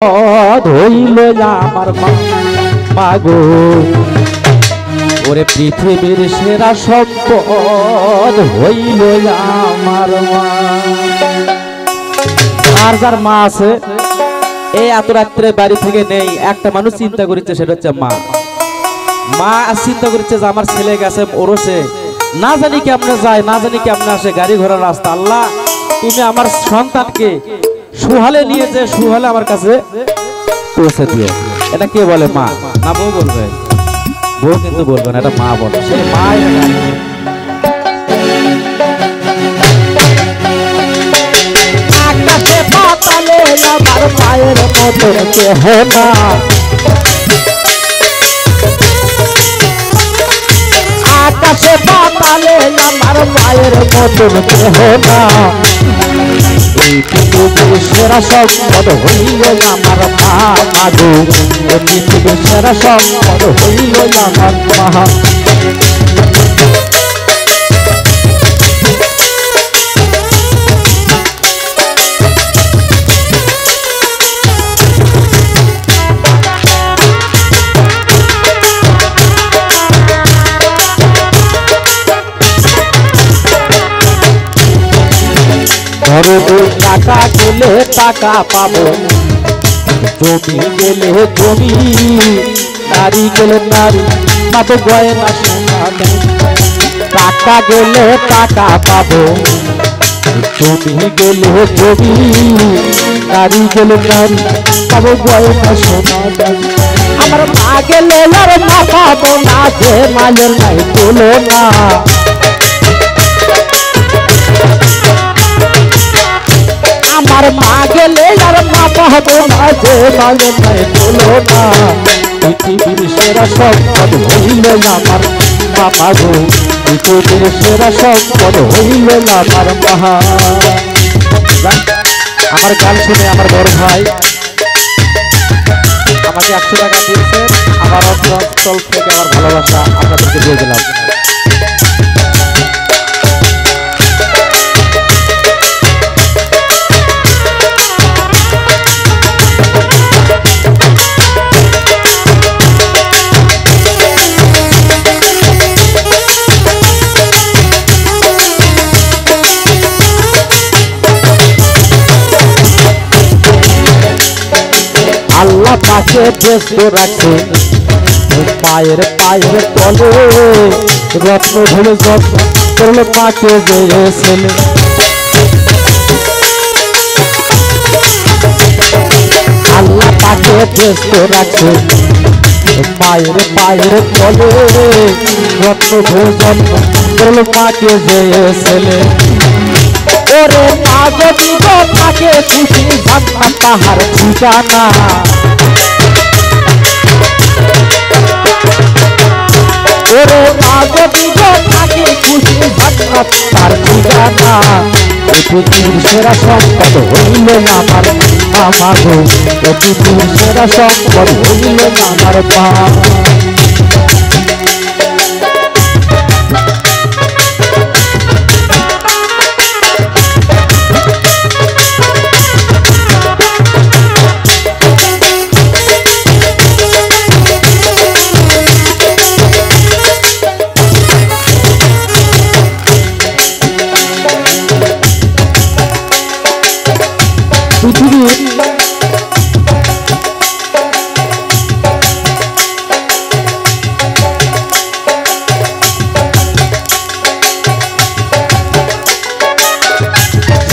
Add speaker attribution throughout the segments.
Speaker 1: হইল আমার মাগো ওরে পৃথিবীর সেরা সম্পদ হইল আমার মা। আর যার মা আছে এই এত রাত্রে বাড়ি থেকে নেই, একটা মানুষ চিন্তা করেছে, সেটা হচ্ছে মা। মা চিন্তা করেছে যে আমার ছেলে গেছে ওরসে, না জানি কেমনে যায়, না জানি কেমনে আসে, গাড়ি ঘোড়ার রাস্তা। আল্লাহ তুমি আমার সন্তানকে সুহালে নিয়ে যে সুহালে আমার কাছে পৌঁছে দিও। এটা কে বলে? মা। না বউ বলবে? বউ কিন্তু বলবে না, এটা মা বলে। সেই মা আকাশে পাতালে আমার মায়ের মতন কেহ না, আকাশে পাতালে আমার মায়ের মতন কেহ না। এই পৃথিবীর সেরা সম্পদ হইল আমার মা মাগো, এই পৃথিবীর সেরা সম্পদ হইল আমার মা। টাকা গেলে টাকা পাবো, জমি গেলে জমি, নারী গেলে নারী পাবো, গয়না সোনা। টাকা গেলে টাকা পাবো, জমি গেলে জমি, নারী গেলে নারী পাবো, গয়না সোনা। আমার মা গেলে আর মা পাবো না, যে মায়ের নাই তুলো না। আমার মা গেলে আর মা পাবো না, যে মায়ের নাই তুলো না। পৃথিবীর সেরা সম্পদ হইল আমার মা মাগো, পৃথিবীর সেরা সম্পদ হইল আমার মা। আমার গান শুনে আমার বড় ভাই আমাকে 100 টাকা দিয়েছে, আমার অন্তর থেকে আমার ভালোবাসা আপনাদেরকে দিয়ে দিলাম। আল্লাহ পাকে ব্যস্ত রাখছে পায়ের পায়ের তলে, রত্ন ধরে যত্ন করলে পাকে ছেলে। আল্লাহ পাকে ব্যস্ত রাখছে পায়ের পায়ের তলে, রত্ন ধরে যত্ন করলে পাকে ছেলে। ওরে মা যদি থাকে খুশি জান্নাত তাহার ঠিকানা, ওরে মা যদি থাকে খুশি জান্নাত তার ঠিকানা। পৃথিবীর সেরা সম্পদ হইল আমার মা মাগো, পৃথিবীর সেরা সম্পদ হইল আমার মা। পৃথিবীর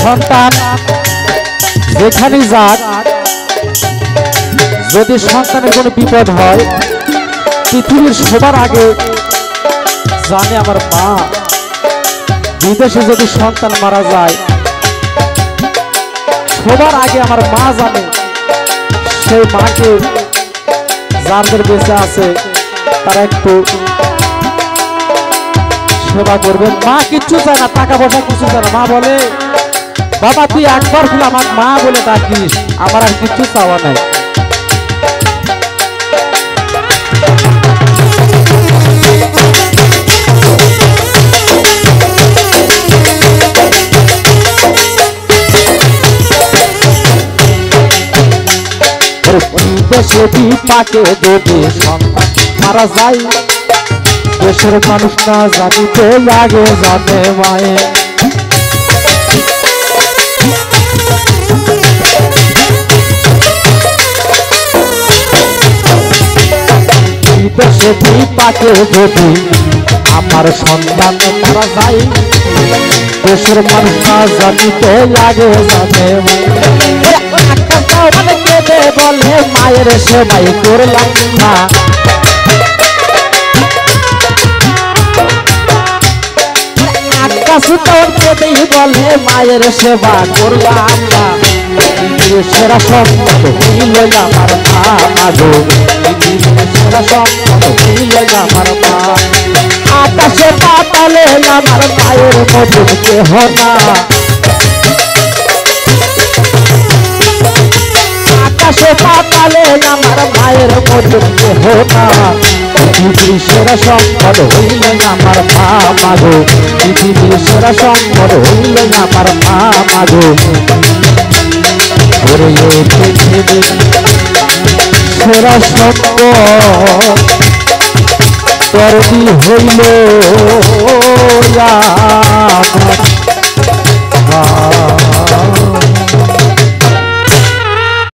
Speaker 1: সন্তান যেখানে যাক, যদি সন্তানের কোনো বিপদ হয় পৃথিবীর সবার আগে জানে আমার মা। বিদেশে যদি সন্তান মারা যায় সবার আগে আমার মা জানে, সেই মাকে যাদের বেঁচে আছে তারা একটু সেবা করবেন। মা কিচ্ছু চায় না, টাকা পয়সা কিছু চায় না। মা বলে বাবা তুই একবার খুলে আমার মা বলে ডাকিস, আমার আর কিচ্ছু চাওয়া নাই। দেশে বিপাকে যদি সন্তান মারা যায় দেশের মানুষ না জানিতে লাগে জানে মায়ে দেশে বিপাকে যদি আমার সন্তান মারা যায় দেশের মানুষ না জানিতে লাগে জানে কেঁদে বলে মায়ের সেবাই করলাম না আকাশ কেঁদেই বলে মায়ের সেবা করলাম না সেরা সম্পদ হইল আমার মা মাগো সেরা সম্পদ হইল আমার মা আকাশে পাতালে আমার মায়ের মতন কেহ না আকাশে পাতালে আমার মায়ের মতন কেহ না পৃথিবীর সেরা সম্পদ হইল আমার মা মাগো পৃথিবীর সেরা সম্পদ হইল আমার মা মাগো পৃথিবীর সেরা সম্পদ তরদি হইল